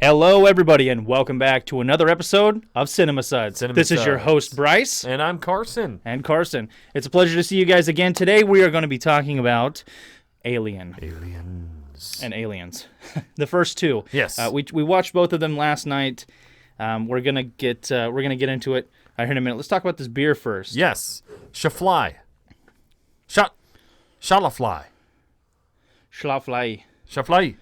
Hello, everybody, and welcome back to another episode of Cinema Suds. This is your host, Bryce. And I'm Carson. It's a pleasure to see you guys again. Today, we are going to be talking about Aliens. And Aliens. The first two. Yes. We watched both of them last night. We're gonna get into it here in a minute. Let's talk about this beer first. Yes. Schlafly. Schlafly.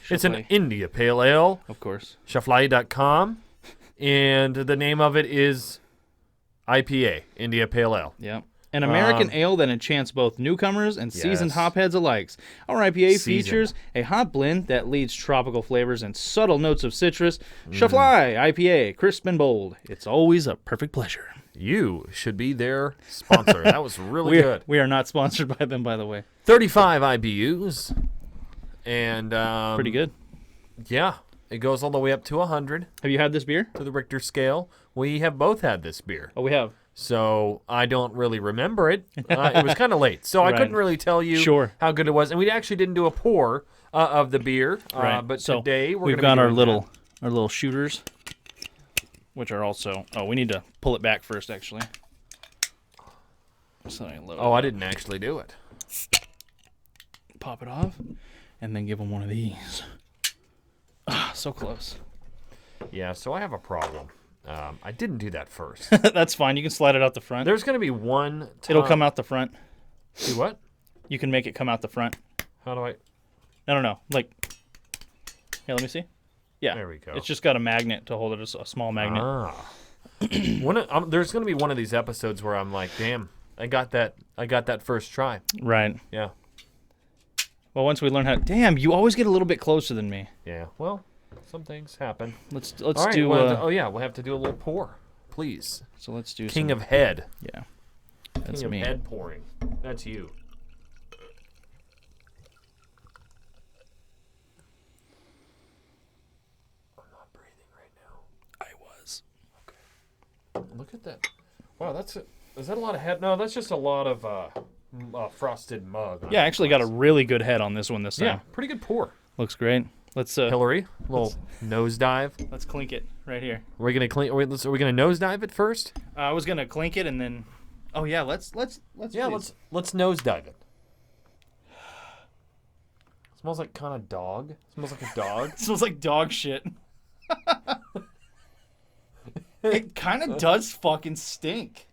It's an India Pale Ale. Of course. Schlafly.com. And the name of it is IPA, India Pale Ale. Yeah. An American ale that enchants both newcomers and seasoned hopheads alike. Our IPA features a hop blend that leads tropical flavors and subtle notes of citrus. Schlafly IPA, crisp and bold. It's always a perfect pleasure. You should be their sponsor. That was really good. We are not sponsored by them, by the way. 35 IBUs. And pretty good. Yeah. It goes all the way up to 100. Have you had this beer? To the Richter scale. We have both had this beer. Oh, we have. So I don't really remember it. It was kind of late, so Right. I couldn't really tell you how good it was. And we actually didn't do a pour of the beer. Right. But so today we've got our little shooters, which are also. Oh, we need to pull it back first, actually. So I didn't actually do it. Pop it off, and then give them one of these. So close. Yeah. So I have a problem. I didn't do that first. That's fine. You can slide it out the front. There's going to be one. It'll come out the front. Do what? You can make it come out the front. How do I? No. Like, here, let me see. Yeah. There we go. It's just got a magnet to hold it, a small magnet. There's going to be one of these episodes where I'm like, damn, I got that first try. Right. Yeah. Well, once we learn how. Damn, you always get a little bit closer than me. Yeah. Well. Some things happen. Let's All right, do. we'll have to do a little pour, please. So let's do. King of Head. Yeah, that's King me. of Head pouring. That's you. I'm not breathing right now. I was. Okay. Look at that. Wow, is that a lot of head? No, that's just a lot of frosted mug. Yeah, I actually got a really good head on this one this time. Yeah, pretty good pour. Looks great. Let's Hillary, little nosedive. Let's clink it right here. Are we gonna are we gonna nosedive it first? I was gonna clink it and then. Oh yeah, let's nosedive it. Smells like kind of dog. Smells like a dog. It smells like dog shit. It kind of does fucking stink.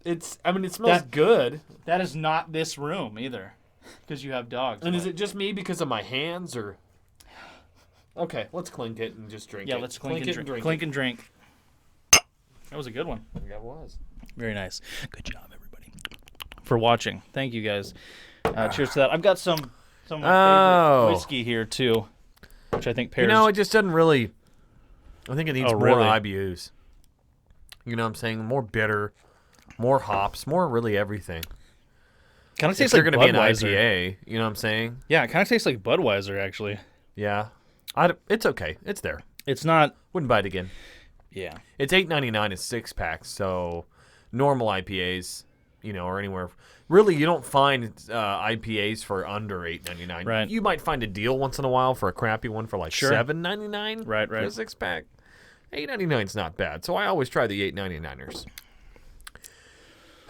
It smells good. That is not this room either, because you have dogs. And is it just me because of my hands or? Okay, let's clink it and just drink it. Yeah, let's clink and drink. Clink and drink. That was a good one. Yeah, it was. Very nice. Good job, everybody, for watching. Thank you, guys. Cheers to that. I've got some of my favorite whiskey here, too, which I think pairs... it just doesn't really... I think it needs more really? IBUs. You know what I'm saying? More bitter, more hops, more really everything. Kind of tastes like Budweiser. If you're going to be an IPA, you know what I'm saying? Yeah, it kind of tastes like Budweiser, actually. Yeah. It's okay. It's there. It's not... Wouldn't buy it again. Yeah. It's $8.99 a six-pack, so normal IPAs, are anywhere... Really, you don't find IPAs for under $8.99. Right. You might find a deal once in a while for a crappy one for like $7.99 right. for a six-pack. $8.99 is not bad, so I always try the $8.99ers.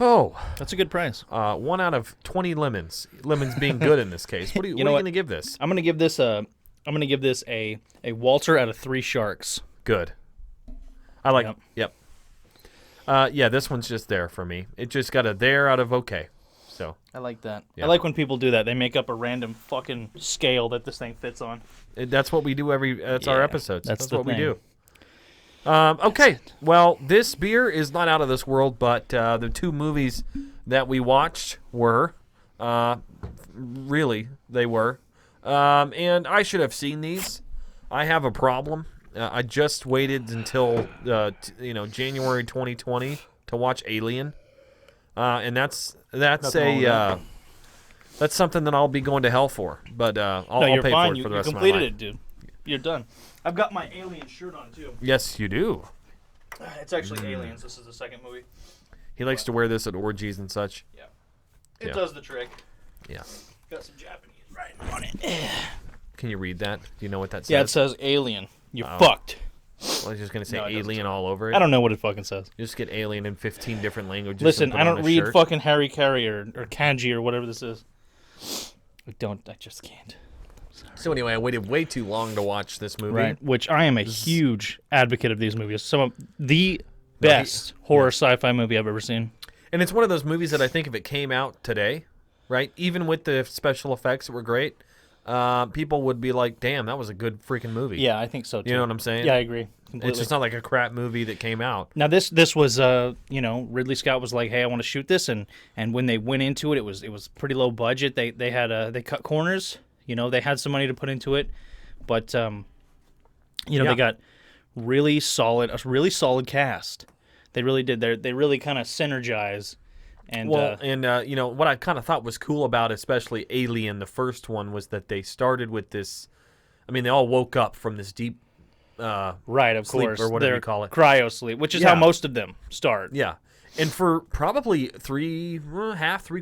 Oh. That's a good price. 1 out of 20 lemons. Lemons being good in this case. What are you going to give this? I'm going to give this a Walter out of 3 sharks. Good. I like. Yep. Yeah, this one's just there for me. It just got a there out of okay. So I like that. Yeah. I like when people do that. They make up a random fucking scale that this thing fits on. That's what we do that's our episodes. That's what we do. That's okay. Well, this beer is not out of this world, but the 2 movies that we watched were, really, they were. And I should have seen these. I have a problem. I just waited until January 2020 to watch Alien, and that's something that I'll be going to hell for. But I'll pay for it for the rest of my life. You completed it, dude. You're done. I've got my Alien shirt on too. Yes, you do. It's actually Aliens. This is the second movie. He likes to wear this at orgies and such. Yeah, it does the trick. Yeah. Got some Japanese writing on it. Can you read that? Do you know what that says? Yeah, it says Alien. You're fucked. Well, I was just gonna say No, it doesn't alien say. all over it. I don't know what it fucking says. You just get alien in 15 different languages. Listen, and put I on don't a read shirt. fucking Harry Carey or kanji or whatever this is. I just can't. So anyway, I waited way too long to watch this movie. Right, which I am a huge advocate of these movies. Some of the best horror sci-fi movie I've ever seen. And it's one of those movies that I think if it came out today, right, even with the special effects that were great, people would be like, damn, that was a good freaking movie. Yeah, I think so too. You know what I'm saying? Yeah, I agree completely. It's just not like a crap movie that came out. Now this was Ridley Scott was like, hey, I want to shoot this, and when they went into it, it was pretty low budget. They cut corners. They had some money to put into it, but they got a really solid cast. They really did. They really kind of synergize. And what I kind of thought was cool about especially Alien, the first one, was that they started with this. I mean, they all woke up from this deep right, of sleep, course, or whatever their you call it, cryo sleep, which is how most of them start. Yeah, and for probably three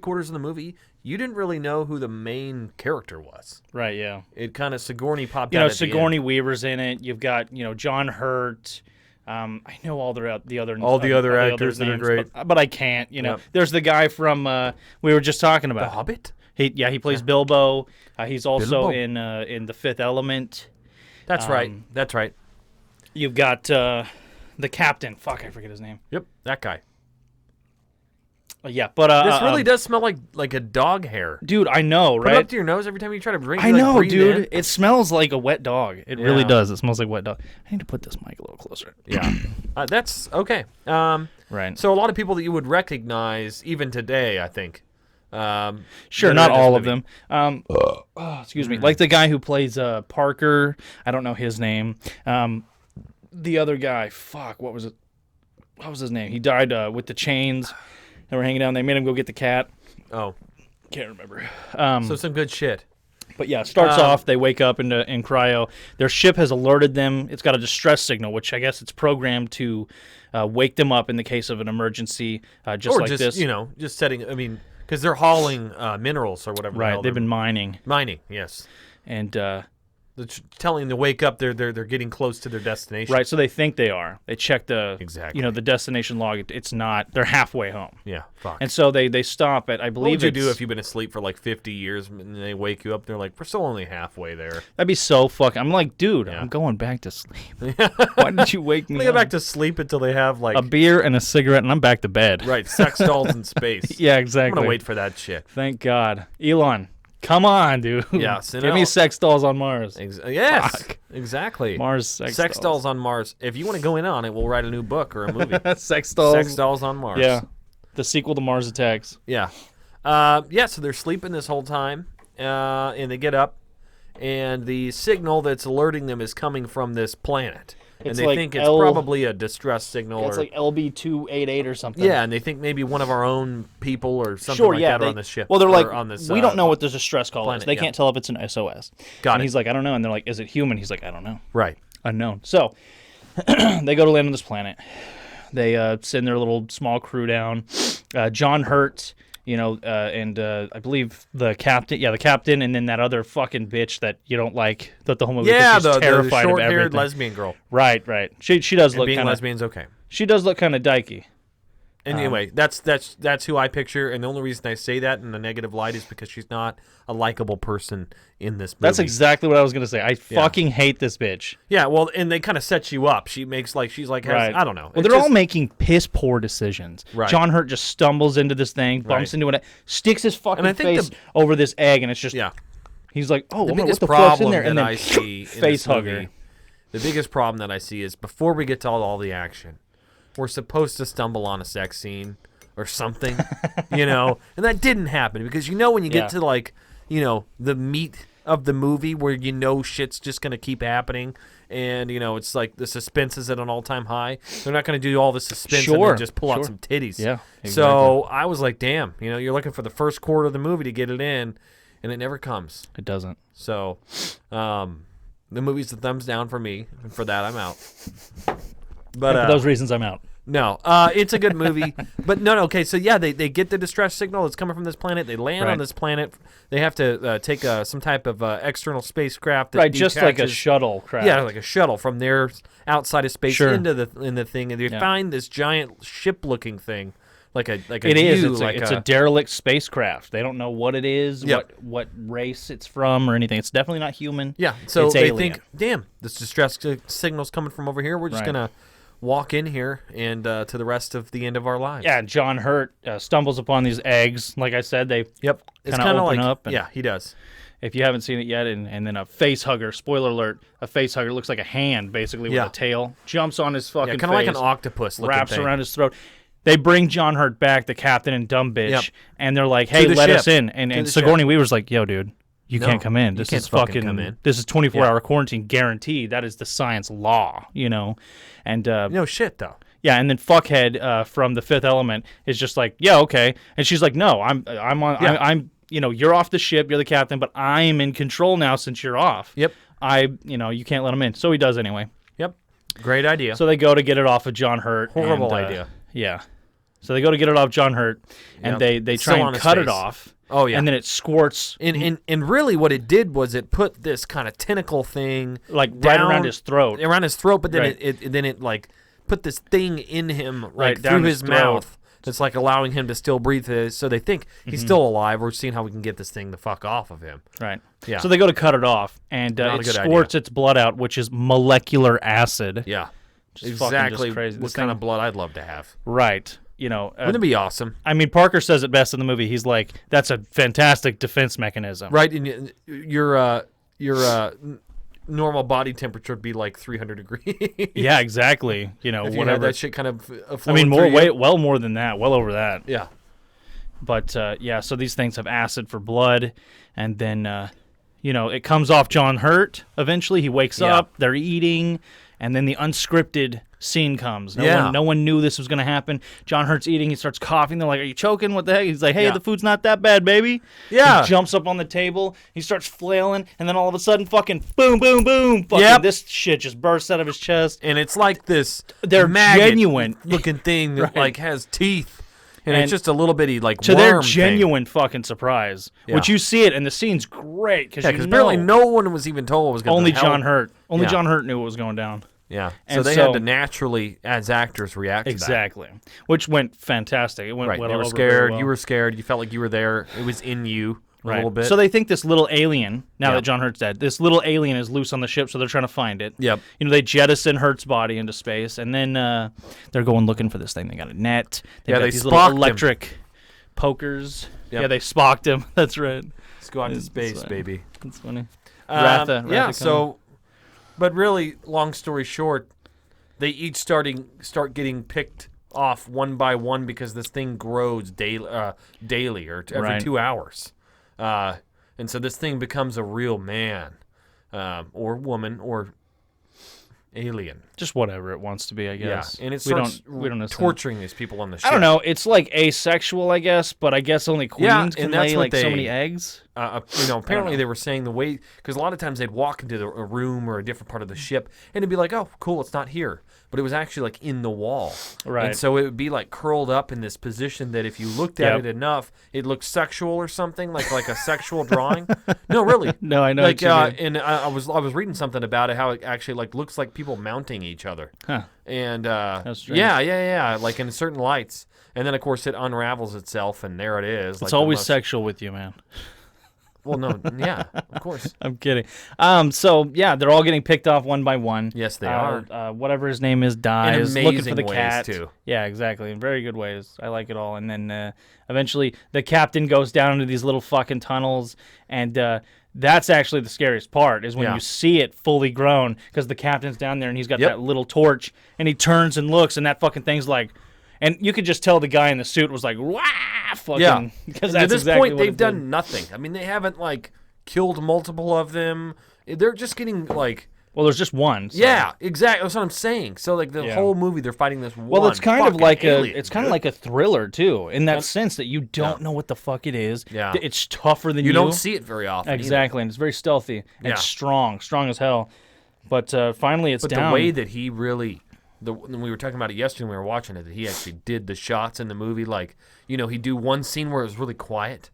quarters of the movie, you didn't really know who the main character was. Right. Yeah. It kind of Sigourney popped out. Sigourney Weaver's in it. You've got John Hurt. I know all the other actors that are great, but I can't. There's the guy from we were just talking about, The Hobbit. He plays Bilbo. He's also in The Fifth Element. That's right. That's right. You've got the captain. Fuck, I forget his name. Yep, that guy. Yeah, but this really does smell like a dog hair. Dude, I know, right? Put it up to your nose every time you try to drink. I know, breathe dude. in. It smells like a wet dog. It really does. It smells like wet dog. I need to put this mic a little closer. Yeah, that's okay. Right. So a lot of people that you would recognize even today, I think. Sure, not all of them. Excuse me. Like the guy who plays Parker. I don't know his name. The other guy. Fuck. What was it? What was his name? He died with the chains. They were hanging down. They made him go get the cat. Oh. Can't remember. So some good shit. But yeah, it starts off, they wake up in cryo. Their ship has alerted them. It's got a distress signal, which I guess it's programmed to wake them up in the case of an emergency, this. Just setting, I mean, because they're hauling minerals or whatever. Right, they've been mining. Mining, yes. And telling them to wake up, they're getting close to their destination. Right, so they think they are. They check the the destination log. It's not. They're halfway home. Yeah, fuck. And so they stop at, I believe. What would you do if you've been asleep for like 50 years and they wake you up? They're like, we're still only halfway there. That'd be so fucking. I'm like, dude, I'm going back to sleep. Why did you wake me up? They go back to sleep until they have like a beer and a cigarette, and I'm back to bed. Right, sex dolls in space. Yeah, exactly. I'm gonna wait for that shit. Thank God, Elon. Come on, dude. Yeah, give me sex dolls on Mars. Yes, Fuck. Exactly. Mars sex dolls on Mars. If you want to go in on it, we'll write a new book or a movie. Sex dolls. Sex dolls on Mars. Yeah, the sequel to Mars Attacks. Yeah, So they're sleeping this whole time, and they get up, and the signal that's alerting them is coming from this planet. And they think it's probably a distress signal. Yeah, it's like LB-288 or something. Yeah, and they think maybe one of our own people or something that are on the ship. Well, they're like, on this, we don't know what the distress call planet, is. They can't tell if it's an SOS. Got it. He's like, I don't know. And they're like, is it human? He's like, I don't know. Right. Unknown. So they go to land on this planet. They send their little small crew down. John Hurt, and I believe the captain. Yeah, the captain, and then that other fucking bitch that you don't like. That the whole movie. Yeah, she's terrified the short-haired of everything. lesbian girl. Right. She does look being kind of. Lesbian's okay. She does look kind of dykey. Anyway, that's who I picture, and the only reason I say that in a negative light is because she's not a likable person in this movie. That's exactly what I was gonna say. I fucking hate this bitch. Yeah, well, and they kind of set you up. She's like, I don't know. Well, they're all making piss poor decisions. Right. John Hurt just stumbles into this thing, bumps into it, sticks his fucking face over this egg, and it's just He's like, oh, what the fuck's in there? And then I see face hugger. The biggest problem that I see is before we get to all the action, we're supposed to stumble on a sex scene or something, and that didn't happen because when you get to like, the meat of the movie where shit's just gonna keep happening, and it's like the suspense is at an all-time high. They're not gonna do all the suspense and then just pull out some titties. Yeah. Exactly. So I was like, damn, you're looking for the first quarter of the movie to get it in, and it never comes. It doesn't. So, the movie's the thumbs down for me, and for that I'm out. But for those reasons, I'm out. No, it's a good movie, but no. Okay, so yeah, they get the distress signal that's coming from this planet. They land on this planet. They have to take some type of external spacecraft. That just like a shuttle craft. Yeah, like a shuttle from there outside of space into the thing, and they find this giant ship-looking thing, like a. It is. It's a derelict spacecraft. They don't know what it is, what race it's from, or anything. It's definitely not human. Yeah, so they alien. think, damn, this distress signal's coming from over here. We're just gonna walk in here and to the rest of the end of our lives. Yeah, John Hurt stumbles upon these eggs. Like I said, they it's kind of open up. And he does. If you haven't seen it yet, and then a face hugger, spoiler alert, a face hugger looks like a hand, basically, with a tail, jumps on his fucking face. Kind of like an octopus wraps thing. around his throat. They bring John Hurt back, the captain and dumb bitch, and they're like, hey, let us in. And Sigourney Weaver's like, yo, dude. You can't come in. This is fucking come in. This is 24-hour quarantine guaranteed. That is the science law, And no shit though. Yeah, and then fuckhead from The Fifth Element is just like, yeah, okay. And she's like, no, I'm on. Yeah. I'm you're off the ship. You're the captain, but I'm in control now since you're off. Yep. You can't let him in. So he does anyway. Yep. Great idea. So they go to get it off of John Hurt. Horrible idea. Yeah. So they go to get it off John Hurt, and they try and cut it off. Oh yeah, and then it squirts. And really, what it did was it put this kind of tentacle thing right around his throat. But then it like put this thing in him like down through his mouth. That's like allowing him to still breathe. So they think he's still alive. We're seeing how we can get this thing the fuck off of him. Right. Yeah. So they go to cut it off, and it squirts its blood out, which is molecular acid. Yeah. Exactly. Crazy. What kind of blood I'd love to have. Right. Wouldn't it be awesome? I mean, Parker says it best in the movie. He's like, "That's a fantastic defense mechanism." Right, and your normal body temperature would be like 300 degrees. Yeah, exactly. Whatever. That shit kind of. I mean, well more than that. Well over that. Yeah. But so these things have acid for blood, and then it comes off John Hurt. Eventually, he wakes up. They're eating, and then the unscripted scene comes. No one knew this was going to happen. John Hurt's eating. He starts coughing. They're like, "Are you choking? What the heck?" He's like, "Hey, the food's not that bad, baby." Yeah. He jumps up on the table. He starts flailing, and then all of a sudden, fucking boom, boom, boom. Fucking this shit just bursts out of his chest. And it's like this genuine looking thing that like has teeth. And it's just a little bitty like to worm their genuine thing. Fucking surprise, which you see it, and the scene's great because barely no one was even told what was going to happen. Only John Hurt. Only John Hurt knew what was going down. Yeah, so they had to naturally, as actors, react to that. Exactly, which went fantastic. It went well. They were scared. You were scared. You felt like you were there. It was in you a little bit. So they think this little alien, now that John Hurt's dead, this little alien is loose on the ship, so they're trying to find it. Yep. They jettison Hurt's body into space, and then they're going looking for this thing. They got a net. Got these little electric pokers. Yep. Yeah, they spocked him. That's right. Let's go out into space, baby. That's funny. Ratha so... But really, long story short, they each start getting picked off one by one because this thing grows daily or every 2 hours. And so this thing becomes a real man or woman or alien. Just whatever it wants to be, I guess. Yeah, and it starts torturing these people on the ship. I don't know. It's like asexual, I guess, but I guess only queens can lay so many eggs. Apparently they were saying the way, because a lot of times they'd walk into a room or a different part of the ship, and it'd be like, oh, cool, it's not here. But it was actually like in the wall. Right. And so it would be like curled up in this position that if you looked at it enough, it looked sexual or something, like a sexual drawing. No, really. No, I know. Like, and I was reading something about it, how it actually like looks like people mounting each other. Huh. And that's strange. Yeah, like in certain lights. And then of course it unravels itself, and there it is. It's always sexual with you, man. Well, no, yeah, of course. I'm kidding. So yeah, they're all getting picked off one by one. Yes, they are. Whatever his name is dies. In looking for the ways cat. Too. Yeah, exactly. In very good ways. I like it all. And then eventually the captain goes down into these little fucking tunnels, and that's actually the scariest part is when you see it fully grown, because the captain's down there and he's got that little torch, and he turns and looks, and that fucking thing's like. And you could just tell the guy in the suit was like, "Wah!" Fucking. Yeah. Because at this exactly point, they've done nothing. I mean, they haven't like killed multiple of them. They're just getting like. Well, there's just one. So. Yeah, exactly. That's what I'm saying. So like the whole movie, they're fighting this one. Well, it's kind of like alien. It's kind of like a thriller too, in that sense that you don't know what the fuck it is. Yeah. It's tougher than you. You don't see it very often. Exactly, and it's very stealthy and strong as hell. But finally, it's down. But the way that he really when we were talking about it yesterday when we were watching it, that he actually did the shots in the movie. Like, he'd do one scene where it was really quiet,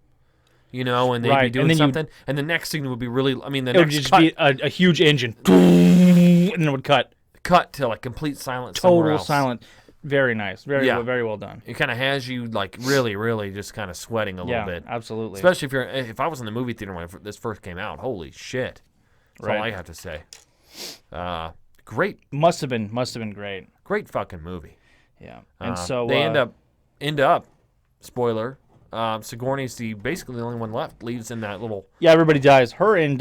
and they'd be doing something, and the next scene would be really, the it would next just cut, be a huge engine, and then it would cut to like complete silence somewhere total else. Silent. Very nice. Very well done. It kind of has you like really, really just kind of sweating a little bit. Absolutely. Especially if I was in the movie theater when this first came out. Holy shit. That's all I have to say. Great. Must have been great. Great fucking movie. Yeah. And so they end up spoiler, Sigourney's basically the only one left, leaves in that little everybody dies. Her and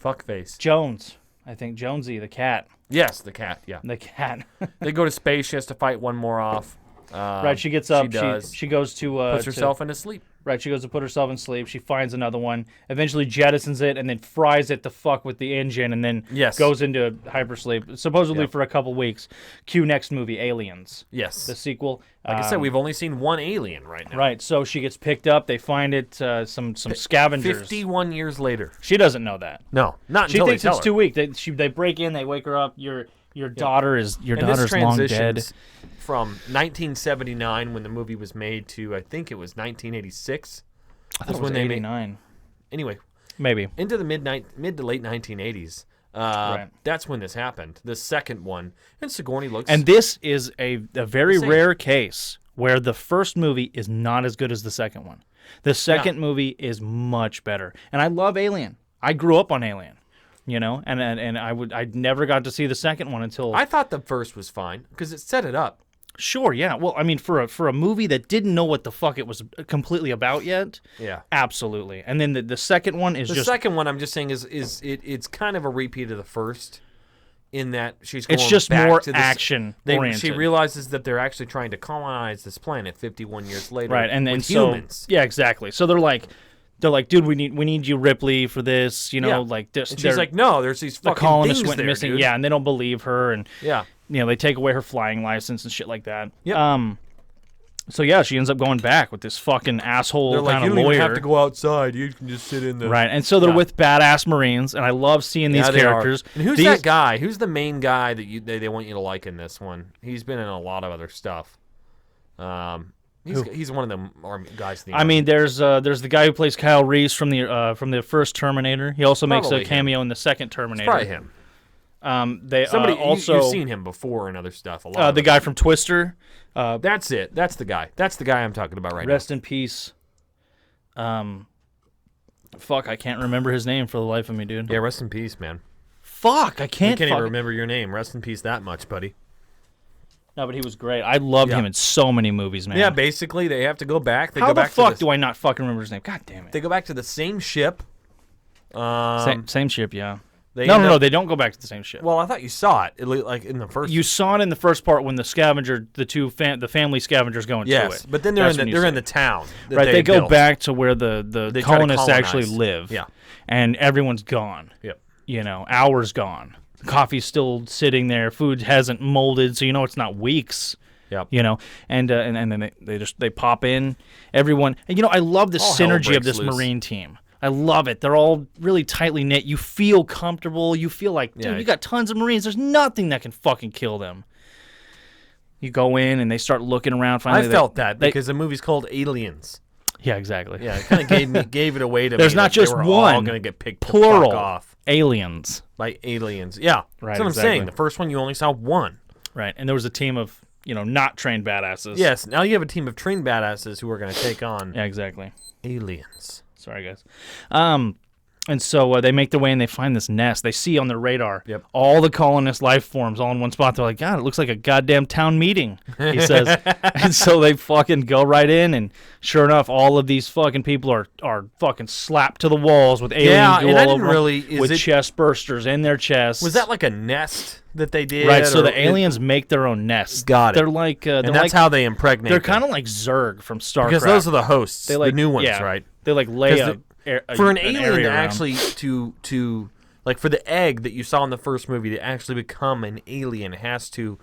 fuckface. Jones. I think Jonesy, the cat. Yes, the cat, yeah. The cat. They go to space, she has to fight one more off. Right, she gets up, she goes to puts herself into sleep. Right, she goes to put herself in sleep. She finds another one, eventually jettisons it, and then fries it the fuck with the engine, and then goes into hypersleep, supposedly for a couple weeks. Cue next movie, Aliens. Yes. The sequel. Like I said, we've only seen one alien right now. Right, so she gets picked up. They find it, some scavengers. 51 years later. She doesn't know that. No, not she until thinks they tell it's her. 2 weeks. They break in, they wake her up. Your daughter's long dead. From 1979 when the movie was made to I think it was 1986. I thought it was 89. Anyway, maybe into the mid to late 1980s. Right. That's when this happened. The second one, and Sigourney looks. And this is a very rare case where the first movie is not as good as the second one. The second movie is much better, and I love Alien. I grew up on Alien. And I never got to see the second one until I thought the first was fine because it set it up. Sure, yeah. Well, I mean, for a movie that didn't know what the fuck it was completely about yet, absolutely. And then the second one is the second one. I'm just saying it's kind of a repeat of the first, in that she's going it's just back more to this, action oriented. She realizes that they're actually trying to colonize this planet 51 years later, right? And then humans. Yeah, exactly. So they're like, dude, we need you, Ripley, for this. Like this. And she's like, no, there's these fucking colonists things went there, missing. dude. Yeah, and they don't believe her, and yeah. They take away her flying license and shit like that. Yep. So yeah, she ends up going back with this fucking asshole They're like, kind of you don't lawyer. even have to go outside. You can just sit in the right. And so they're with badass Marines, and I love seeing these characters. And who's that guy? Who's the main guy that they want you to like in this one? He's been in a lot of other stuff. He's one of the army guys. In the army. mean, there's the guy who plays Kyle Reese from the first Terminator. He also makes a cameo in the second Terminator. It's probably him. Also you've seen him before in other stuff. A lot. The guy from Twister. That's it. That's the guy. That's the guy I'm talking about right now. Rest in peace. Fuck, I can't remember his name for the life of me, dude. Yeah, rest in peace, man. Fuck, I can't. I can't even remember your name. Rest in peace that much, buddy. No, but he was great. I loved him in so many movies, man. Yeah, basically they have to go back. How the fuck do I not fucking remember his name? God damn it. They go back to the same ship. Same ship, yeah. No, they don't go back to the same ship. Well, I thought you saw it, like in the first. You saw it in the first part when the family scavengers go into it. Yes, but then they're in the town. Right, they go back to where the colonists actually live. Yeah, and everyone's gone. Yep. Hours gone. Coffee's still sitting there. Food hasn't molded, so it's not weeks. Yep. And then they pop in. Everyone, and I love the synergy of this Marine team. I love it. They're all really tightly knit. You feel comfortable. You feel like, dude, you got tons of Marines. There's nothing that can fucking kill them. You go in and they start looking around. Finally, I felt that because the movie's called Aliens. Yeah, exactly. Yeah, it kind of gave it away to me. There's not just they were one. All going to get picked plural the fuck off. Aliens. Like aliens. Yeah, right. That's what I'm saying. The first one you only saw one. Right, and there was a team of not trained badasses. Yes. Now you have a team of trained badasses who are going to take on. Yeah, exactly. Aliens. Sorry, guys. And so they make their way and they find this nest. They see on their radar all the colonist life forms all in one spot. They're like, God, it looks like a goddamn town meeting, he says. And so they fucking go right in, and sure enough, all of these fucking people are fucking slapped to the walls with alien goo all over them, with chest bursters in their chests. Was that like a nest that they did? Right, so the aliens make their own nests. Got it. They're like... and that's how they impregnate They're kind of like Zerg from StarCraft. Because those are the hosts, the new ones, right? They like lay for an alien to actually to like for the egg that you saw in the first movie to actually become an alien, it has to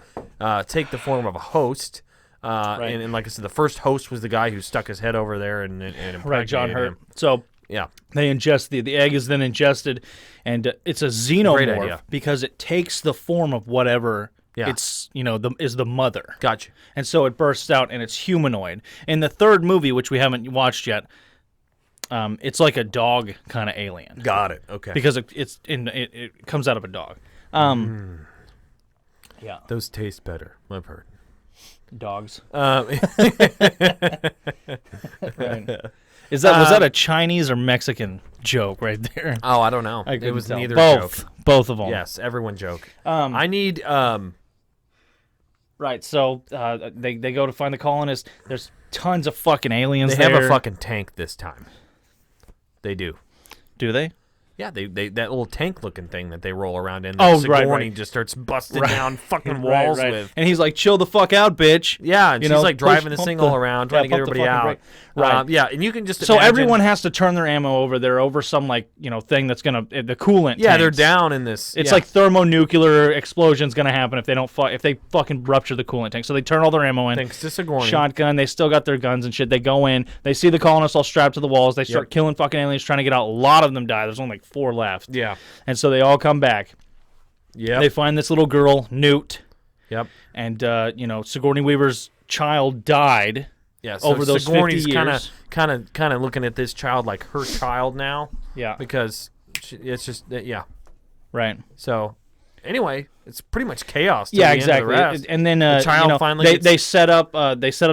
take the form of a host. And like I said, the first host was the guy who stuck his head over there and impregnated John Hurt. him. So Yeah. They ingest the egg is then ingested, and it's a xenomorph because it takes the form of whatever it's is the mother. Gotcha. And so it bursts out and it's humanoid. In the third movie, which we haven't watched yet, it's like a dog kind of alien. Got it. Okay. Because it comes out of a dog. Yeah. Those taste better. I've heard. Dogs. Right. Was that a Chinese or Mexican joke right there? Oh, I don't know. It was tell. neither Both. joke. Both of them. Yes, everyone joke. I need Right, so they go to find the colonists. There's tons of fucking aliens They there. have a fucking tank this time. They do. Do they? Yeah, they that little tank-looking thing that they roll around in. Oh, Sigourney just starts busting down fucking walls with. And he's like, chill the fuck out, bitch. Yeah, and she's like driving this thing all around, trying to get pump the everybody fucking out. brake. Right. Yeah, and you can just So imagine, everyone has to turn their ammo over. They're over some thing that's gonna the coolant. Yeah, tanks. they're down in this. It's like thermonuclear explosion's gonna happen if they don't if they fucking rupture the coolant tank. So they turn all their ammo in. Thanks to Sigourney. Shotgun. They still got their guns and shit. They go in. They see the colonists all strapped to the walls. They start killing fucking aliens, trying to get out. A lot of them die. There's only like 4 left. Yeah. And so they all come back. Yeah. They find this little girl, Newt. Yep. And Sigourney Weaver's child died. Yeah. So over those Sigourney's 50 years. kind of looking at this child like her child now. Yeah. Because it's just Right. So anyway, it's pretty much chaos. Yeah, the exactly. End of the rest. And then the child finally they set up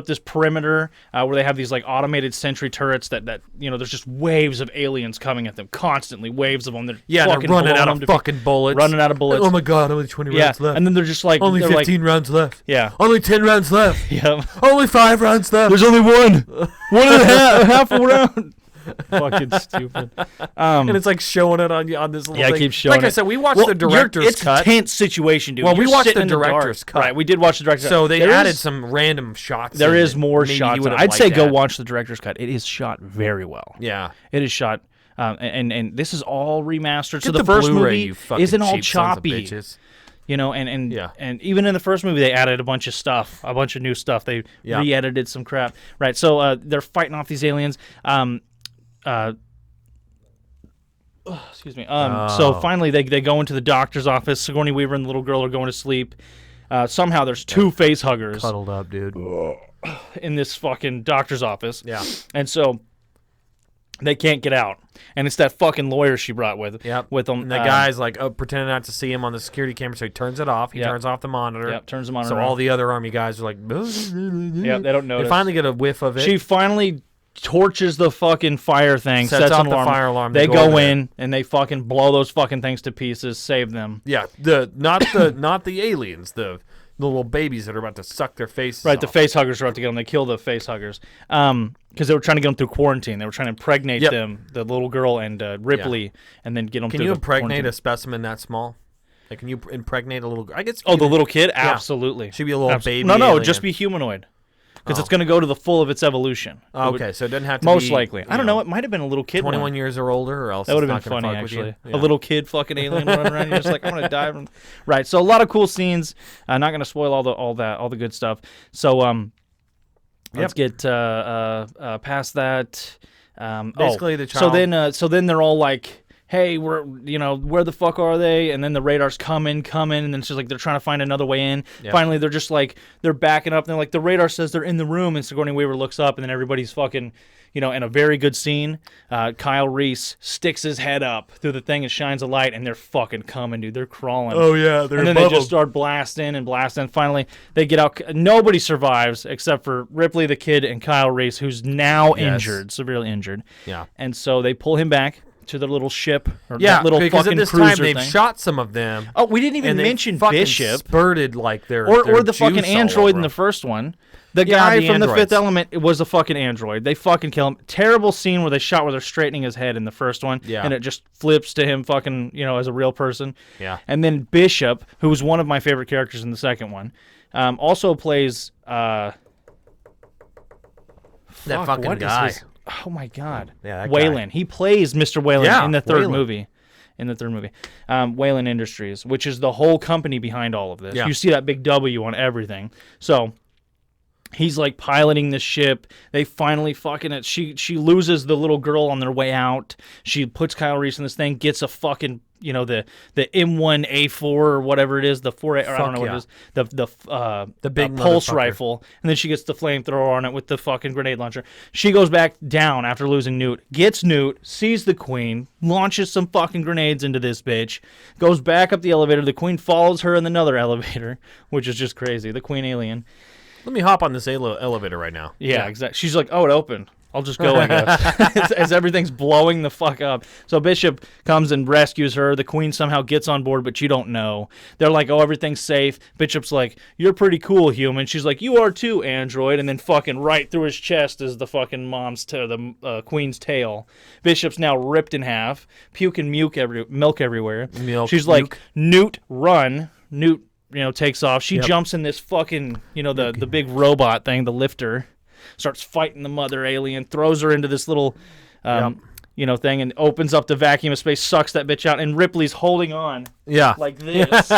this perimeter where they have these like automated sentry turrets that there's just waves of aliens coming at them constantly, waves of them. They're fucking they're running out blowing of fucking bullets. Running out of bullets. Oh my god, only 20 rounds left. And then they're just like only 15 rounds left. Yeah. Only 10 rounds left. Yeah. Only 5 rounds left. There's only one and a half a round. Fucking stupid. And it's like showing it on this little thing. I keep showing Like I said, we watched the director's cut. It's a tense situation, dude. Well, we You're watched sitting the in director's dark. cut. Right, we did watch the director's cut. So they added some random shots. There is more maybe shots. you would have I'd say liked go that. watch the director's cut. It is shot very well. Yeah. It is shot, and this is all remastered. Get So the first Blu-ray, movie you fucking isn't all cheap sons of choppy. bitches. And even in the first movie, they added a bunch of new stuff. They re-edited some crap. Right. So they're fighting off these aliens. Excuse me. So finally, they go into the doctor's office. Sigourney Weaver and the little girl are going to sleep. Somehow, there's 2 face huggers Cuddled up, dude. in this fucking doctor's office. Yeah. And so they can't get out. And it's that fucking lawyer she brought with them. And the guy's like pretending not to see him on the security camera, so he turns it off. He turns off the monitor. Yep, turns the monitor So off. all the other army guys are like, yeah, they don't notice. They finally get a whiff of it. She finally torches the fucking fire thing, Sets off an the alarm. fire alarm. They They go go in and they fucking blow those fucking things to pieces, save them. Yeah, not the aliens, the little babies that are about to suck their faces Right, off. the face huggers are out to get them. They kill the face huggers. Because they were trying to get them through quarantine. They were trying to impregnate them, the little girl and Ripley, and then get them Can through you the impregnate quarantine. a specimen that small? Like, can you impregnate a little? I guess. Oh, the little kid? Absolutely. She'd be a little baby. No, alien. just be humanoid. Because it's going to go to the full of its evolution. Okay, so it doesn't have to most be... likely. I don't know. It might have been a little kid 21 one. years or older, or else That would it's have been not gonna funny, fuck with actually. you. Yeah. A little kid fucking alien running around. You're just like, I'm going to die. Right. So a lot of cool scenes. Not going to spoil all the good stuff. So let's get past that. Basically, the child... So then they're all like, hey, where the fuck are they? And then the radar's coming, and then it's just like they're trying to find another way in. Yeah. Finally, they're just like, they're backing up, and they're like, the radar says they're in the room, and Sigourney Weaver looks up, and then everybody's fucking, in a very good scene, Kyle Reese sticks his head up through the thing and shines a light, and they're fucking coming, dude. They're crawling. Oh, yeah, they're And then they just start blasting. Finally, they get out. Nobody survives except for Ripley, the kid, and Kyle Reese, who's now injured, severely injured. Yeah. And so they pull him back to their little ship, or Yeah, that little because fucking at this cruiser time they've thing. shot some of them. Oh, we didn't even and they mention fucking Bishop. spurted like their Or the fucking juice all android in over the them. first one. The Yeah, guy the from the androids. Fifth Element was a fucking android. They fucking kill him. Terrible scene where they shot where they're straightening his head in the first one. Yeah. And it just flips to him fucking, as a real person. Yeah. And then Bishop, who was one of my favorite characters in the second one, also plays... That fucking what is guy. his- oh my god. Yeah, that Whalen. He plays Mr. Whalen Yeah, in the third Whalen. movie. Whalen Industries, which is the whole company behind all of this. Yeah. You see that big W on everything. So He's like piloting the ship. They finally fucking it. She loses the little girl on their way out. She puts Kyle Reese in this thing, gets a fucking the M1A4 or whatever it is, the 4A, or I don't know what it is, the big pulse motherfucker. rifle, and then she gets the flamethrower on it with the fucking grenade launcher. She goes back down after losing Newt, gets Newt, sees the Queen, launches some fucking grenades into this bitch, goes back up the elevator. The Queen follows her in another elevator, which is just crazy. The Queen alien. Let me hop on this elevator right now. Yeah, exactly. She's like, oh, it opened. I'll just go, I guess. As everything's blowing the fuck up. So Bishop comes and rescues her. The Queen somehow gets on board, but you don't know. They're like, oh, everything's safe. Bishop's like, you're pretty cool, human. She's like, you are too, android. And then fucking right through his chest is the fucking the Queen's tail. Bishop's now ripped in half, puke and milk everywhere. She's like, Newt, run. Newt, takes off. She jumps in this fucking, the big robot thing, the lifter. Starts fighting the mother alien, throws her into this little, thing, and opens up the vacuum of space, sucks that bitch out, and Ripley's holding on, like this,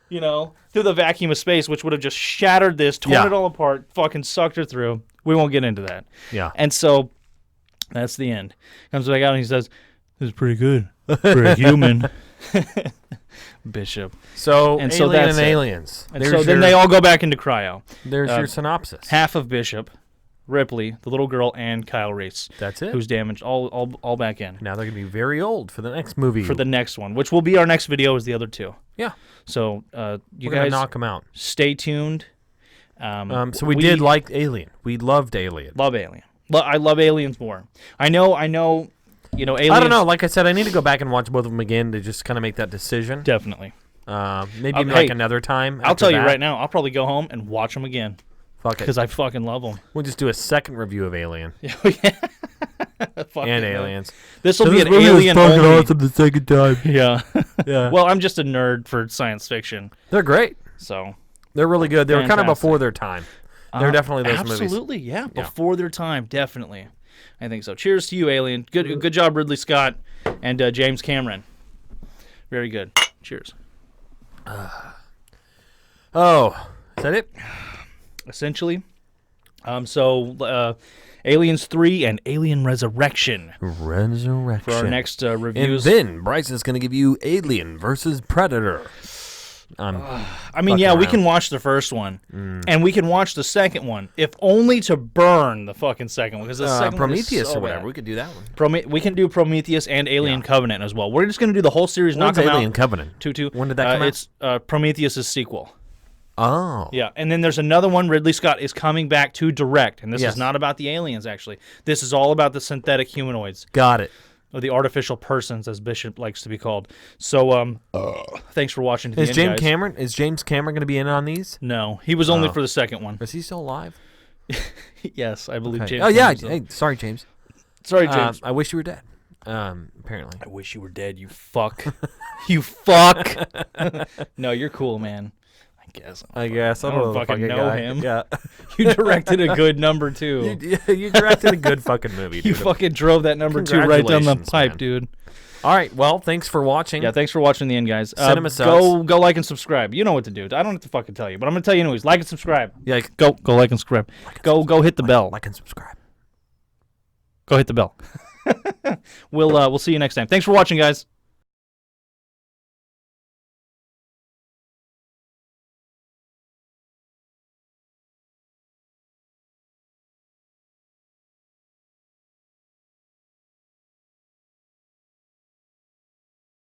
through the vacuum of space, which would have just shattered this, torn it all apart, fucking sucked her through. We won't get into that. Yeah. And so that's the end. Comes back out and he says, "This is pretty good for a human." Bishop. So and Alien so that's and it. Aliens. And so then they all go back into cryo. There's your synopsis. Half of Bishop, Ripley, the little girl, and Kyle Reese. That's it. Who's damaged, all back in. Now they're going to be very old for the next movie. For the next one, which will be our next video, is the other two. Yeah. So you We're guys gonna knock them out. Stay tuned. So we did like Alien. We loved Alien. Love Alien. I love Aliens more. I know. Aliens. I don't know. Like I said, I need to go back and watch both of them again to just kind of make that decision. Definitely. Maybe like another time. I'll tell you right now. I'll probably go home and watch them again. Fuck it. Because I fucking love them. We'll just do a second review of Alien. And Aliens. This will be an Alien fucking only. awesome the second time. Yeah. Yeah. Well, I'm just a nerd for science fiction. They're great. So. They're really good. They were kind of Fantastic. before their time. They're definitely those movies. Absolutely, yeah. Before their time, definitely. I think so. Cheers to you, Alien. Good job, Ridley Scott and James Cameron. Very good. Cheers. Oh, is that it? Essentially. Aliens 3 and Alien Resurrection. Resurrection. For our next And reviews. then Bryce is going to give you Alien versus Predator. I mean, yeah, we can watch the first one, and we can watch the second one, if only to burn the fucking second one, because the second Prometheus one is so or whatever. bad. We could do that one. We can do Prometheus and Alien Covenant as well. We're just going to do the whole series. When's knock them Alien out. Covenant? 2-2. When did that come out? It's Prometheus' sequel. Oh. Yeah, and then there's another one. Ridley Scott is coming back to direct, and this Yes. is not about the aliens, actually. This is all about the synthetic humanoids, Got it. or the artificial persons, as Bishop likes to be called. So, thanks for watching. To the Is end, James guys. Cameron? Is James Cameron going to be in on these? No, he was only for the second one. Is he still alive? Yes, I believe Okay. James. Oh yeah. Cameron's Hey, sorry, James. sorry, James. I wish you were dead. Apparently. I wish you were dead, you fuck. You fuck. No, you're cool, man. I guess. I I don't the fucking know guy. him. Yeah. You directed a good number two. you directed a good fucking movie, dude. You fucking drove that number two right down the Congratulations, pipe, man. dude. All right. Well, thanks for watching. Yeah, thanks for watching the end, guys. Cinema Suds. Go like and subscribe. You know what to do. I don't have to fucking tell you, but I'm gonna tell you anyways. Like and subscribe. Yeah. Go like and subscribe. Go hit the bell. Like and subscribe. Go hit the bell. We'll see you next time. Thanks for watching, guys.